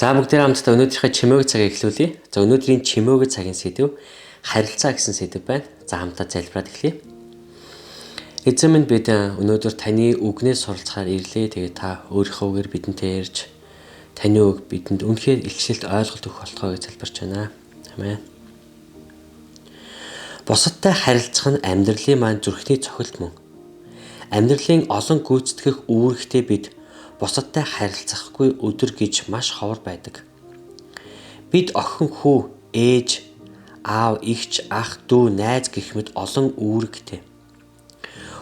За бүгдээ хамтдаа өнөөдрийнхээ чимээгүй цагийг эхлүүлье. За өнөөдрийн чимээгүй цагийн сэдэв харилцаа гэсэн сэдэв байна. За хамтдаа залбираад эхлэе. Эзэн минь бид өнөөдөр таны үгнээс суралцахаар ирлээ. Тэгээ та өөрийнхөө үгээр бидэнтэй ярьж таны үг бидэнд үнэхээр илчлэлт ойлголт өгөх болтугай гэж залбирч байна. Амен. Бусадтай харилцах нь амьдралын маань зүрхний цохилт мөн. Амьдралын олон гүйцэтгэх үүрэгтэй бид бусадтай харилцахгүй өдөр гэж маш ховор байдаг. Бид охин хүү, ээж, аав, эгч, ах, дүү, найз гэх мэт олон үүрэгтэй.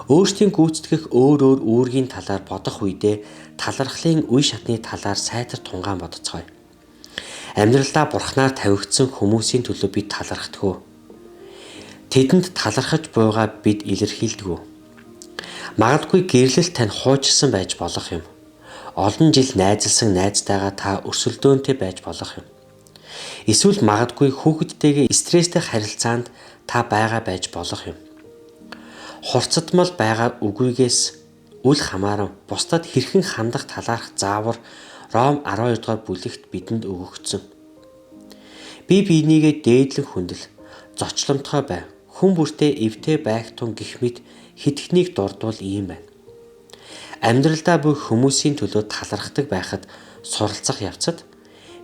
Өөрсдийн гүйцэтгэх өөр үүргийн талаар бодох үедээ талархлын үе шатны талаар сайтар тунгаан бодцгоё. Амьдралдаа бурхнаар тавигдсан хүмүүсийн төлөө бид талархдаггүй. Тэдэнд талархаж буйгаа бид илэрхийлдэггүй. Магадгүй гэрлэлт тань хуучилсан байж болох юм. Олон жил найзалсан найзтайгаа та өрсөлдөөнтэй байж болох юм. Эсвэл магадгүй хүүхэдтэйгээ стресстэй харилцаанд та байгаа байж болох юм. Хурцдмал байгаа үгүйгээс үл хамааран бусдад хэрхэн хандах талаарх заавар Ром 12 дугаар бүлэгт бидэнд өгөгдсөн. Би биенийгээ дээдлэн хүндэл, зочломтгой бай, хүн бүртээ эвтэй байх тун гэх мэт хитгэнийг дурдвал ийм байна. Амьдралдаа буй хүмүүсийн төлөө талархдаг байхад суралцах явцад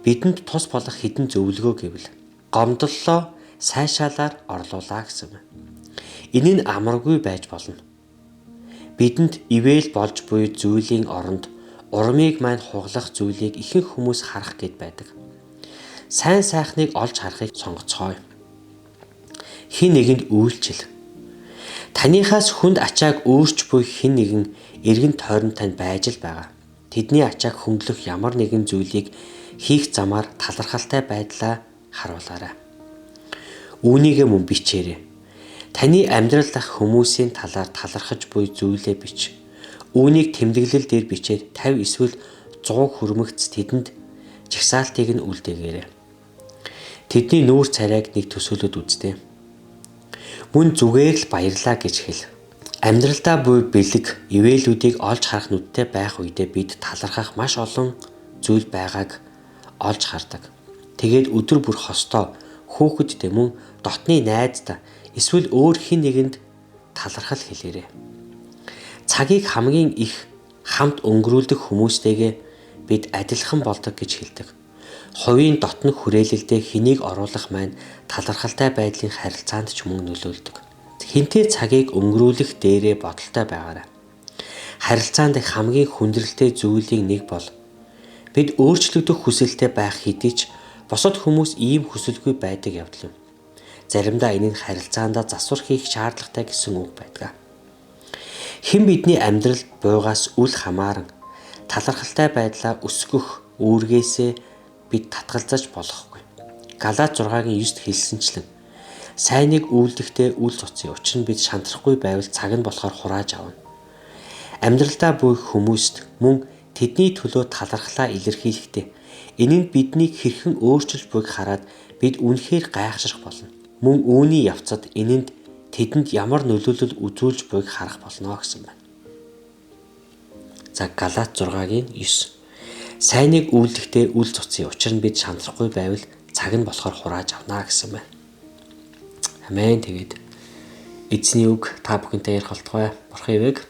бидэнд тус болох хідэн зөвлөгөө гэвэл гомдлолоо сайшаалаар орлуулаа гэсэн. Энэ нь амаргүй байж болно. Бидэнд ивэл болж буй зүйлийн оронд урмыг маань хуглах зүйлийг ихэнх хүмүүс харах гээд байдаг. Сайн сайхныг олж харахыг сонгоцгоё. Хин нэгэнд үйлчил. Таныхаас хүнд ачааг өөрч буй хэн нэгэн эргэн тойрон тань байж л байгаа. Тэдний ачааг хөндлөх ямар нэгэн зүйлийг хийх замаар талархалтай байдлаа харуулаарай. Үүнийгээ мөн бичээрэй. Таны амьдрал дах хүмүүсийн талаар талархаж буй зүйлээ бич. Үүнийг тэмдэглэл дээр бичээд 50 эсвэл 100 хүрмэгц тэдэнд жагсаалтыг нь үлдээгээрэй. Тэдний нүүр царайг нэг төсөөлөд үзтээ. Мөн зүгээр л баярлаа гэж хэл. Амьдралдаа буй бэлэг, ивэлүүдийг олж харах нүдтэй байх үедээ бид талархах маш олон зүйл байгааг олж хардаг. Тэгээд өдөр бүр хостоо хүүхэдтэй мөн дотны найздаа эсвэл өөр хэн нэгэнд талархал хэлээрэй. Цагийг хамгийн их хамт өнгөрүүлдэг хүмүүстэйгээ бид адилхан болдог гэж хэлдэг. Хувийн дотнох хүрээлэлдээ хэнийг оруулах маань талархалтай байдлын харилцаанд ч мөн нөлөөлдөг. Хинтээ цагийг өнгөрүүлэх дээрээ бодолтой байгаарай. Харилцаанд хамгийн хүндрэлтэй зүйлийн нэг бол бид өөрчлөгдөх хүсэлтэй байх хэдий ч бусад хүмүүс ийм хүсэлгүй байдаг явдал юм. Заримдаа энэ нь харилцаандаа засвар хийх шаардлагатай гэсэн үг байдаг. Хэн бидний амьдралд буйгаас үл хамааран талархалтай байдлаа өсгөх үүргээсээ бид татгалзаж болохгүй. Галаат 6-гийн 9-д хэлсэнчлэн сайныг үйлдэхдээ үл цуцсан. Учир нь бид шантрахгүй байвал цаг нь болохоор хурааж авна. Амьдралдаа буй хүмүүст мөн тэдний төлөө талархлаа илэрхийлэхдээ энэ нь биднийг хэрхэн өөрчилж буйг хараад бид үнэхээр гайхширх болно. Мөн үүний явцад энэнд тэдэнд ямар нөлөөлөл үзүүлж буйг харах болно гэсэн байна. За Галаат 6-гийн 9. Сайныг үйлдэхдээ үл цуцсан. Учир нь бид шантрахгүй байвал цаг нь болохоор хурааж авна гэсэн байна. Амен. Тэгээд эзний үг та бүхэнтэй ярих болтугай. Бурхан ивэг